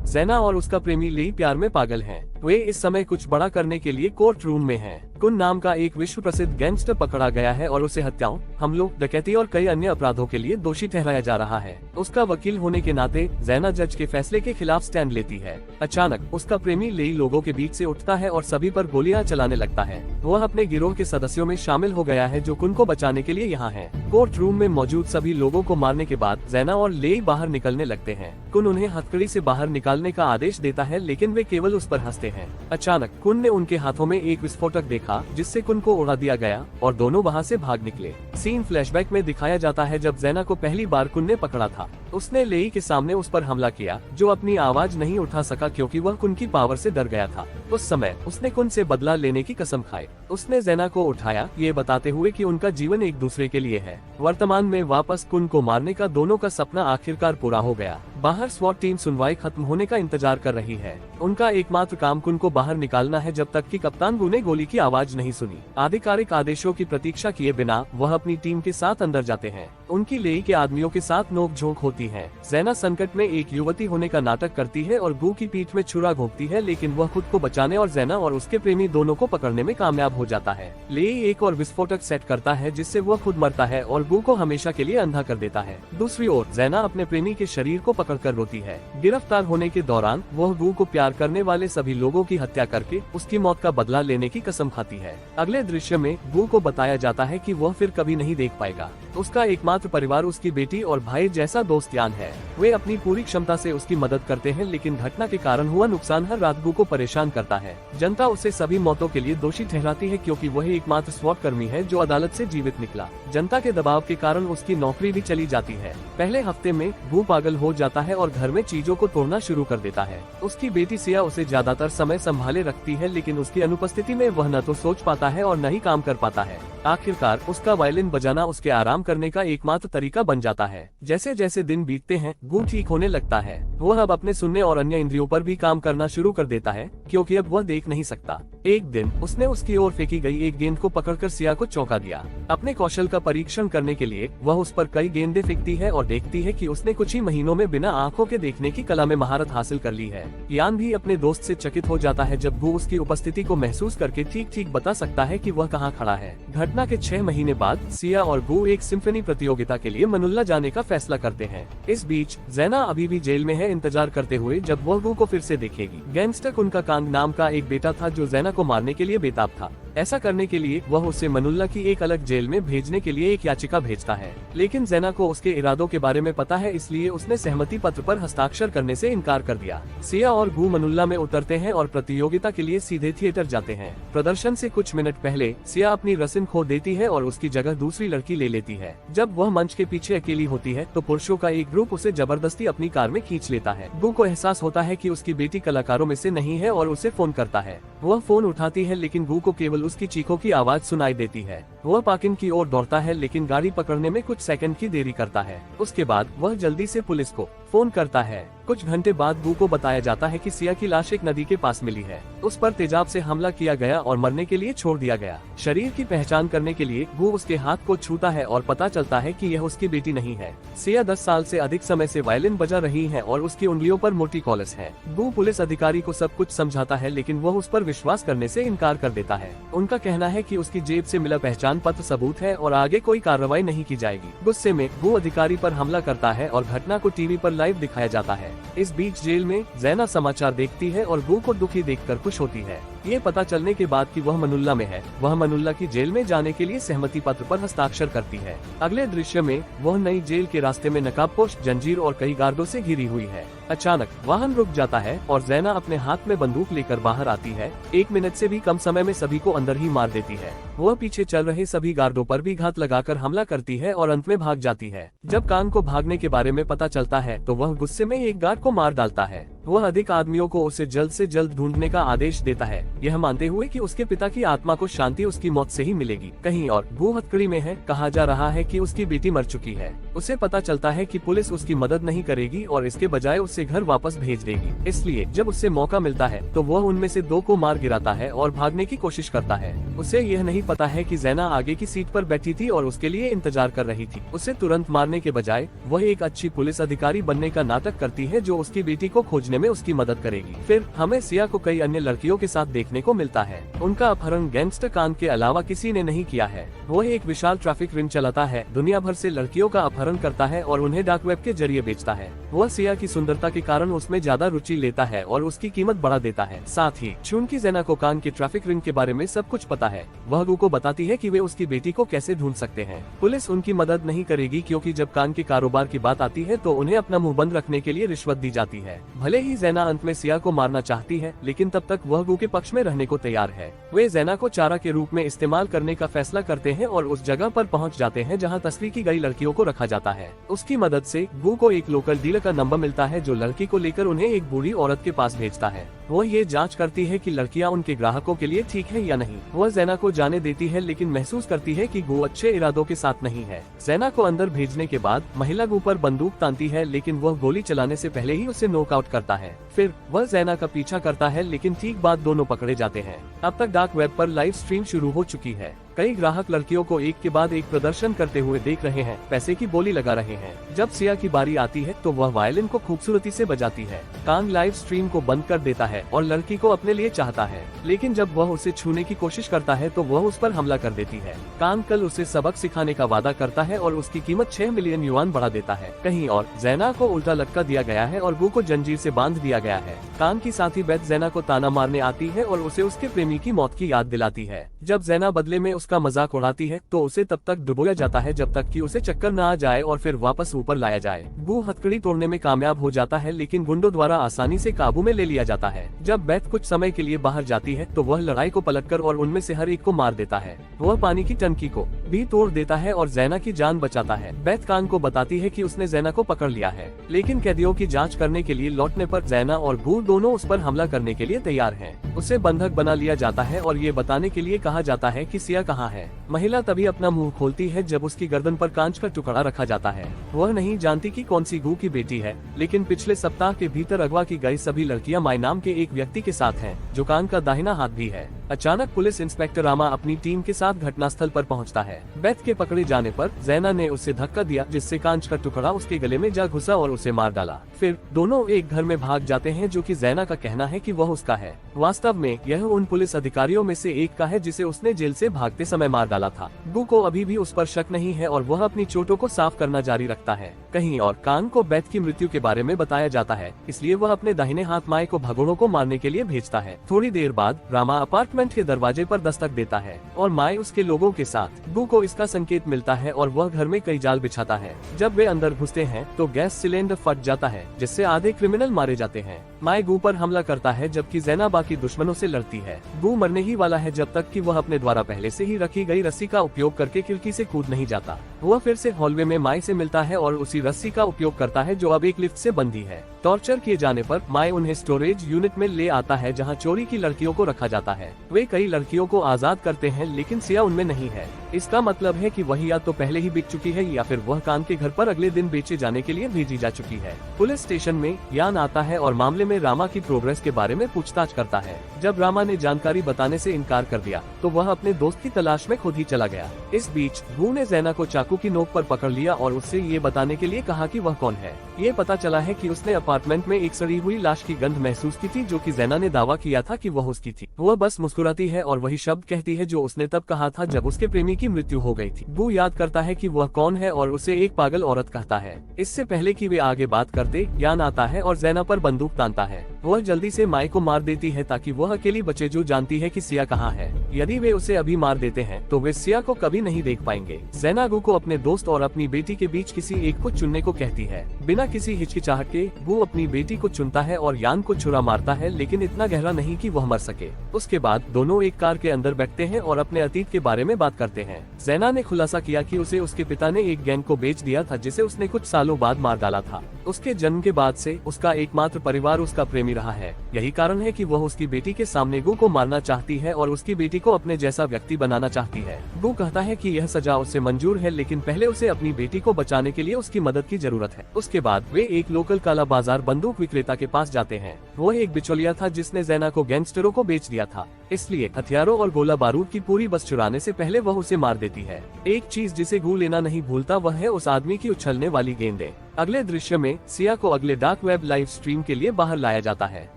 जैना और उसका प्रेमी लेई प्यार में पागल हैं। वे इस समय कुछ बड़ा करने के लिए कोर्ट रूम में हैं। कुन नाम का एक विश्व प्रसिद्ध गैंगस्टर पकड़ा गया है और उसे हत्याओं, हमलों, डकैती और कई अन्य अपराधों के लिए दोषी ठहराया जा रहा है। उसका वकील होने के नाते जैना जज के फैसले के खिलाफ स्टैंड लेती है। अचानक उसका प्रेमी लेई लोगों के बीच से उठता है और सभी पर गोलियां चलाने लगता है। वह अपने गिरोह के सदस्यों में शामिल हो गया है जो कुन को बचाने के लिए यहाँ है। कोर्ट रूम में मौजूद सभी लोगों को मारने के बाद जैना और लेई बाहर निकलने लगते हैं। कुन उन्हें हथकड़ी से बाहर निकालने का आदेश देता है, लेकिन वे केवल उस पर हंसते हैं। अचानक कुन ने उनके हाथों में एक विस्फोटक देखा जिससे कुन को उड़ा दिया गया और दोनों वहां से भाग निकले। सीन फ्लैशबैक में दिखाया जाता है जब जैना को पहली बार कुन ने पकड़ा था। उसने लेई के सामने उस पर हमला किया जो अपनी आवाज नहीं उठा सका क्योंकि वह कुन की पावर से डर गया था। उस समय उसने कुन से बदला लेने की कसम खाई। उसने जैना को उठाया, ये बताते हुए कि उनका जीवन एक दूसरे के लिए है। वर्तमान में वापस कुन को मारने का दोनों का सपना आखिरकार पूरा हो गया। बाहर स्वॉट टीम सुनवाई खत्म होने का इंतजार कर रही है। उनका एकमात्र काम कुन को बाहर निकालना है जब तक कि कप्तान गू ने गोली की आवाज नहीं सुनी। आधिकारिक आदेशों की प्रतीक्षा किए बिना वह अपनी टीम के साथ अंदर जाते हैं। उनकी लेई के आदमियों के साथ नोकझोंक होती है। जैना संकट में एक युवती होने का नाटक करती है और गू की पीठ में छुरा घोंपती है, लेकिन वह खुद को बचाने और जैना और उसके प्रेमी दोनों को पकड़ने में कामयाब हो जाता है। लेई एक और विस्फोटक सेट करता है जिससे वह खुद मरता है और गू को हमेशा के लिए अंधा कर देता है। दूसरी ओर जैना अपने प्रेमी के शरीर को पकड़कर रोती है। गिरफ्तार होने के दौरान वह गू को प्यार करने वाले सभी लोगों की हत्या करके उसकी मौत का बदला लेने की कसम खाती है। अगले दृश्य में गू को बताया जाता है कि वह फिर कभी नहीं देख पाएगा। उसका एकमात्र परिवार उसकी बेटी और भाई जैसा दोस्त यान है। वे अपनी पूरी क्षमता से उसकी मदद करते हैं, लेकिन घटना के कारण हुआ नुकसान हर रात गू को परेशान करता है। जनता उसे सभी मौतों के लिए दोषी ठहराती है क्योंकि वह एकमात्र स्वॉट कर्मी है जो अदालत से जीवित निकला। जनता के दबाव के कारण उसकी नौकरी भी चली जाती है। पहले हफ्ते में गू पागल हो जाता है और घर में चीजों को तोड़ना शुरू कर देता है। उसकी बेटी सिया उसे ज्यादातर समय संभाले रखती है, लेकिन उसकी अनुपस्थिति में वह न तो सोच पाता है और न ही काम कर पाता है। आखिरकार उसका वायलिन बजाना उसके आराम करने का एकमात्र तरीका बन जाता है। जैसे जैसे दिन बीतते हैं गू ठीक होने लगता है। वह अब अपने सुनने और अन्य इंद्रियों पर भी काम करना शुरू कर देता है क्योंकि अब वह देख नहीं सकता। एक दिन उसने उसकी ओर फेंकी गई एक गेंद को पकड़कर सिया को चौंका दिया। अपने कौशल का परीक्षण करने के लिए वह उस पर कई गेंदें फेंकती है और देखती है कि उसने कुछ ही महीनों में बिना आंखों के देखने की कला में महारत हासिल कर ली है। यान भी अपने दोस्त से चकित हो जाता है जब गू उसकी उपस्थिति को महसूस करके ठीक ठीक बता सकता है कि वह कहाँ खड़ा है। घटना के 6 महीने बाद सिया और गू एक सिम्फनी प्रतियोगिता के लिए मनुल्ला जाने का फैसला करते हैं। इस बीच जैना अभी भी जेल में है, इंतजार करते हुए जब वह गू को फिर से देखेगी। गैंगस्टर कुन का कांग नाम का एक बेटा था जो जैना को मारने के लिए बेताब था। ऐसा करने के लिए वह उसे मनुल्ला की एक अलग जेल में भेजने के लिए एक याचिका भेजता है, लेकिन जैना को उसके इरादों के बारे में पता है, इसलिए उसने सहमति पत्र पर हस्ताक्षर करने से इनकार कर दिया। सिया और गू मनुल्ला में उतरते हैं और प्रतियोगिता के लिए सीधे थिएटर जाते हैं। प्रदर्शन से कुछ मिनट पहले सिया अपनी रसिन खो देती है और उसकी जगह दूसरी लड़की ले लेती है। जब वह मंच के पीछे अकेली होती है तो पुरुषों का एक ग्रुप उसे जबरदस्ती अपनी कार में खींच लेता है। गू को एहसास होता है कि उसकी बेटी कलाकारों में से नहीं है और उसे फोन करता है। वह फोन उठाती है, लेकिन गू को केवल उसकी चीखों की आवाज सुनाई देती है। वह पार्किंग की ओर दौड़ता है, लेकिन गाड़ी पकड़ने में कुछ सेकंड की देरी करता है। उसके बाद वह जल्दी से पुलिस को फोन करता है। कुछ घंटे बाद गू को बताया जाता है कि सिया की लाश एक नदी के पास मिली है। उस पर तेजाब से हमला किया गया और मरने के लिए छोड़ दिया गया। शरीर की पहचान करने के लिए गू उसके हाथ को छूता है और पता चलता है कि यह उसकी बेटी नहीं है। सिया 10 साल से अधिक समय से वायलिन बजा रही है और उसकी उंगलियों पर मोटी कॉलस है। गू पुलिस अधिकारी को सब कुछ समझाता है, लेकिन वह उस पर विश्वास करने से इनकार कर देता है। उनका कहना है कि उसकी जेब से मिला पहचान पत्र सबूत है और आगे कोई कार्रवाई नहीं की जाएगी। गुस्से में गू अधिकारी पर हमला करता है और घटना को टीवी पर लाइव दिखाया जाता है। इस बीच जेल में जैना समाचार देखती है और गू को दुखी देखकर खुश होती है। ये पता चलने के बाद कि वह मनुल्ला में है, वह मनुल्ला की जेल में जाने के लिए सहमति पत्र पर हस्ताक्षर करती है। अगले दृश्य में वह नई जेल के रास्ते में नकाबपोश, जंजीर और कई गार्डों से घिरी हुई है। अचानक वाहन रुक जाता है और जैना अपने हाथ में बंदूक लेकर बाहर आती है। 1 मिनट से भी कम समय में सभी को अंदर ही मार देती है। वह पीछे चल रहे सभी गार्डों पर भी घात लगाकर हमला करती है और अंत में भाग जाती है। जब कांग को भागने के बारे में पता चलता है तो वह गुस्से में एक गार्ड को मार डालता है। वह अधिक आदमियों को उसे जल्द से जल्द ढूंढने का आदेश देता है, यह मानते हुए कि उसके पिता की आत्मा को शांति उसकी मौत से ही मिलेगी। कहीं और गू हथकड़ी में है। कहा जा रहा है कि उसकी बेटी मर चुकी है। उसे पता चलता है कि पुलिस उसकी मदद नहीं करेगी और इसके बजाय उसे घर वापस भेज देगी। इसलिए जब उसे मौका मिलता है तो वह उनमें से 2 को मार गिराता है और भागने की कोशिश करता है। उसे यह नहीं पता है कि जैना आगे की सीट पर बैठी थी और उसके लिए इंतजार कर रही थी। उसे तुरंत मारने के बजाय वह एक अच्छी पुलिस अधिकारी बनने का नाटक करती है जो उसकी बेटी को खोजने खोजने में उसकी मदद करेगी। फिर हमें सिया को कई अन्य लड़कियों के साथ देखने को मिलता है। उनका अपहरण गैंगस्टर कान के अलावा किसी ने नहीं किया है। वो एक विशाल ट्रैफिक रिंग चलाता है, दुनिया भर से लड़कियों का अपहरण करता है और उन्हें डार्क वेब के जरिए बेचता है। वह सिया की सुंदरता के कारण उसमें ज्यादा रुचि लेता है और उसकी कीमत बढ़ा देता है। साथ ही चुनकी ज़ेना को कान के ट्रैफिक रिंग के बारे में सब कुछ पता है। वह गू को बताती है कि वे उसकी बेटी को कैसे ढूंढ सकते हैं। पुलिस उनकी मदद नहीं करेगी क्योंकि जब कान के कारोबार की बात आती है तो उन्हें अपना मुंह बंद रखने के लिए रिश्वत दी जाती है। भले ही ज़ेना अंत में सिया को मारना चाहती है, लेकिन तब तक वह गू के पक्ष में रहने को तैयार है। वे ज़ेना को चारा के रूप में इस्तेमाल करने का फैसला करते हैं और उस जगह पर पहुंच जाते हैं जहां तस्वीर की गई लड़कियों को रखा जाता है। उसकी मदद से गू को एक लोकल डीलर का नंबर मिलता है जो लड़की को लेकर उन्हें एक बूढ़ी औरत के पास भेजता है। वो ये जांच करती है कि लड़कियां उनके ग्राहकों के लिए ठीक है या नहीं। वह ज़ेना को जाने देती है, लेकिन महसूस करती है कि गू अच्छे इरादों के साथ नहीं है। ज़ेना को अंदर भेजने के बाद महिला गू पर बंदूक तानती है, लेकिन वह गोली चलाने से पहले ही उसे नॉकआउट करता है। फिर वह ज़ेना का पीछा करता है, लेकिन ठीक बाद दोनों पकड़े जाते हैं। अब तक डार्क वेब पर लाइव स्ट्रीम शुरू हो चुकी है। कई ग्राहक लड़कियों को एक के बाद एक प्रदर्शन करते हुए देख रहे हैं, पैसे की बोली लगा रहे हैं। जब सिया की बारी आती है तो वह वायलिन को खूबसूरती से बजाती है। कान लाइव स्ट्रीम को बंद कर देता है और लड़की को अपने लिए चाहता है, लेकिन जब वह उसे छूने की कोशिश करता है तो वह उस पर हमला कर देती है। कान कल उसे सबक सिखाने का वादा करता है और उसकी कीमत 6 मिलियन युआन बढ़ा देता है। कहीं और ज़ेना को उल्टा लटका दिया गया है और गू को जंजीर से बांध दिया गया है। कान की साथी बेथ ज़ेना को ताना मारने आती है और उसे उसके प्रेमी की मौत की याद दिलाती है। जब ज़ेना बदले में उसका मजाक उड़ाती है तो उसे तब तक डुबोया जाता है जब तक कि उसे चक्कर न आ जाए और फिर वापस ऊपर लाया जाए। गू हथकड़ी तोड़ने में कामयाब हो जाता है, लेकिन गुंडों द्वारा आसानी से काबू में ले लिया जाता है। जब बेथ कुछ समय के लिए बाहर जाती है तो वह लड़ाई को पलटकर और उनमें से हर एक को मार देता है। वह पानी की टंकी को भी तोड़ देता है और ज़ेना की जान बचाता है। बेथ कान को बताती है कि उसने ज़ेना को पकड़ लिया है, लेकिन कैदियों की जांच करने के लिए लौटने पर ज़ेना और गू दोनों उस पर हमला करने के लिए तैयार हैं। उसे बंधक बना लिया जाता है और ये बताने के लिए कहा जाता है कि सिया कहाँ है। महिला तभी अपना मुंह खोलती है जब उसकी गर्दन पर कांच का टुकड़ा रखा जाता है। वह नहीं जानती कि कौन सी गू की बेटी है, लेकिन पिछले सप्ताह के भीतर अगवा की गई सभी लड़कियां माई नाम के एक व्यक्ति के साथ हैं, जो कान का दाहिना हाथ भी है। अचानक पुलिस इंस्पेक्टर रामा अपनी टीम के साथ घटनास्थल पर पहुंचता है। बेथ के पकड़े जाने पर ज़ेना ने उसे धक्का दिया, जिससे कांच का टुकड़ा उसके गले में जा घुसा और उसे मार डाला। फिर दोनों एक घर में भाग जाते हैं, जो कि ज़ेना का कहना है कि वह उसका है। वास्तव में यह उन पुलिस अधिकारियों में से एक का है जिसे उसने जेल से भागते समय मार डाला था। गू को अभी भी उस पर शक नहीं है और वह अपनी चोटों को साफ करना जारी रखता है। कहीं और कान को बेथ की मृत्यु के बारे में बताया जाता है, इसलिए वह अपने दाहिने हाथ माई को भगोड़ों को मारने के लिए भेजता है। थोड़ी देर बाद रामा अपार्टमेंट के दरवाजे पर दस्तक देता है और माई उसके लोगों के साथ। गू को इसका संकेत मिलता है और वह घर में कई जाल बिछाता है। जब वे अंदर घुसते हैं तो गैस सिलेंडर फट जाता है, जिससे आधे क्रिमिनल मारे जाते हैं। माई गू पर हमला करता है, जबकि ज़ेना बाकी दुश्मनों से लड़ती है। गू मरने ही वाला है जब तक कि वह अपने द्वारा पहले से ही रखी गई रस्सी का उपयोग करके खिड़की से कूद नहीं जाता। वह फिर से हॉलवे में माई से मिलता है और उसी रस्सी का उपयोग करता है जो अब एक लिफ्ट से बंधी है। टॉर्चर किए जाने पर माई उन्हें स्टोरेज यूनिट में ले आता है, जहां चोरी की लड़कियों को रखा जाता है। वे कई लड़कियों को आजाद करते हैं, लेकिन सिया उनमें नहीं है। इसका मतलब है कि वह या तो पहले ही बिक चुकी है या फिर वह कान के घर पर अगले दिन बेचे जाने के लिए भेजी जा चुकी है। पुलिस स्टेशन में यान आता है और मामले में रामा की प्रोग्रेस के बारे में पूछताछ करता है। जब रामा ने जानकारी बताने से इनकार कर दिया तो वह अपने दोस्त की तलाश में खुद ही चला गया। इस बीच गू ने ज़ेना को चाकू की नोक पर पकड़ लिया और उससे ये बताने के लिए कहा कि वह कौन है। ये पता चला है कि उसने अपार्टमेंट में एक सड़ी हुई लाश की गंध महसूस की थी, जो कि ज़ेना ने दावा किया था कि वह उसकी थी। वह बस मुस्कुराती है और वही शब्द कहती है जो उसने तब कहा था जब उसके प्रेमी की मृत्यु हो गई थी। गू याद करता है कि वह कौन है और उसे एक पागल औरत कहता है। इससे पहले कि वे आगे बात करते, यान आता है और ज़ेना पर बंदूक तानता है। वह जल्दी से माई को मार देती है ताकि वह अकेली बचे, जो जानती है कि सिया कहाँ है। यदि वे उसे अभी मार देते हैं तो वे सिया को कभी नहीं देख पाएंगे। ज़ेना गू को अपने दोस्त और अपनी बेटी के बीच किसी एक को चुनने को कहती है। बिना किसी हिचकिचाहट के गू अपनी बेटी को चुनता है और यान को छुरा मारता है, लेकिन इतना गहरा नहीं कि वह मर सके। उसके बाद दोनों एक कार के अंदर बैठते हैं और अपने अतीत के बारे में बात करते हैं। ज़ेना ने खुलासा किया कि उसे उसके पिता ने एक गैंग को बेच दिया था, जिसे उसने कुछ सालों बाद मार डाला था। उसके जन्म के बाद से उसका एकमात्र परिवार उसका प्रेमी रहा है। यही कारण है कि वह उसकी बेटी के सामने गू को मारना चाहती है और उसकी बेटी को अपने जैसा व्यक्ति बनाना चाहती है। गू कहता है कि यह सजा उसे मंजूर है, लेकिन पहले उसे अपनी बेटी को बचाने के लिए उसकी मदद की जरूरत है। उसके बाद वे एक लोकल काला बाजार बंदूक विक्रेता के पास जाते हैं। वो एक बिचौलिया था जिसने ज़ेना को गैंगस्टरों को बेच दिया था, इसलिए हथियारों और गोला बारूद की पूरी बस चुराने से पहले वह उसे मार देती है। एक चीज जिसे गू लेना नहीं भूलता वह है उस आदमी की उछलने वाली गेंदें। अगले दृश्य में सिया को अगले डार्क वेब लाइव स्ट्रीम के लिए बाहर लाया जाता है।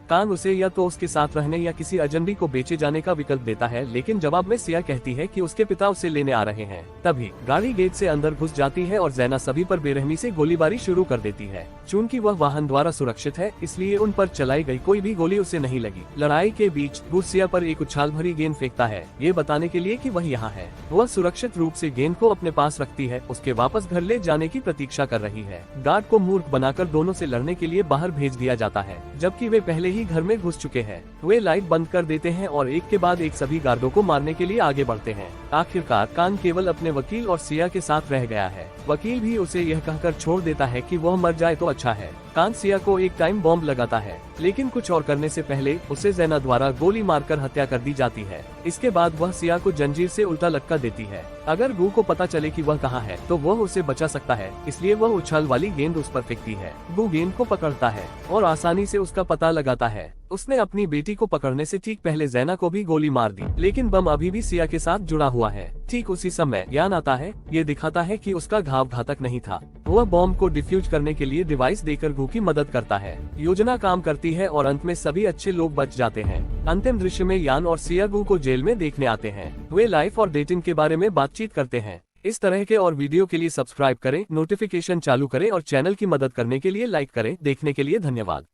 कान उसे या तो उसके साथ रहने या किसी अजनबी को बेचे जाने का विकल्प देता है, लेकिन जवाब में सिया कहती है कि उसके पिता उसे लेने आ रहे हैं। तभी गाड़ी गेट से अंदर घुस जाती है और जैना सभी पर बेरहमी से गोलीबारी शुरू कर देती है। चूंकि वह वाहन द्वारा सुरक्षित है, इसलिए उन पर चलाई गई कोई भी गोली उसे नहीं लगी। लड़ाई के बीच गू सिया पर एक उछाल भरी गेंद फेंकता है, ये बताने के लिए कि वह यहाँ है। वह सुरक्षित रूप से गेंद को अपने पास रखती है, उसके वापस घर ले जाने की प्रतीक्षा कर रही है। गार्ड को मूर्ख बनाकर दोनों से लड़ने के लिए बाहर भेज दिया जाता है, जबकि वे पहले ही घर में घुस चुके हैं। वे लाइट बंद कर देते हैं और एक के बाद एक सभी गार्डों को मारने के लिए आगे बढ़ते हैं। आखिरकार कान केवल अपने वकील और सिया के साथ रह गया है। वकील भी उसे यह कहकर छोड़ देता है कि वह मर जाए तो अच्छा है। कान सिया को एक टाइम बॉम्ब लगाता है, लेकिन कुछ और करने से पहले उसे जैना द्वारा गोली मारकर हत्या कर दी जाती है। इसके बाद वह सिया को जंजीर से उल्टा लटका देती है। अगर गू को पता चले कि वह कहाँ है तो वह उसे बचा सकता है, इसलिए वह उछाल वाली गेंद उस पर फेंकती है। गू गेंद को पकड़ता है और आसानी से उसका पता लगाता है। उसने अपनी बेटी को पकड़ने से ठीक पहले जैना को भी गोली मार दी, लेकिन बम अभी भी सिया के साथ जुड़ा हुआ है। ठीक उसी समय ज्ञान आता है, ये दिखाता है कि उसका घाव घातक नहीं था। वह बॉम्ब को डिफ्यूज करने के लिए डिवाइस देकर गू की मदद करता है। योजना काम करती है और अंत में सभी अच्छे लोग बच जाते हैं। अंतिम दृश्य में यान और सिया गू को जेल में देखने आते हैं। वे लाइफ और डेटिंग के बारे में बातचीत करते हैं। इस तरह के और वीडियो के लिए सब्सक्राइब करें, नोटिफिकेशन चालू करें और चैनल की मदद करने के लिए लाइक करें। देखने के लिए धन्यवाद।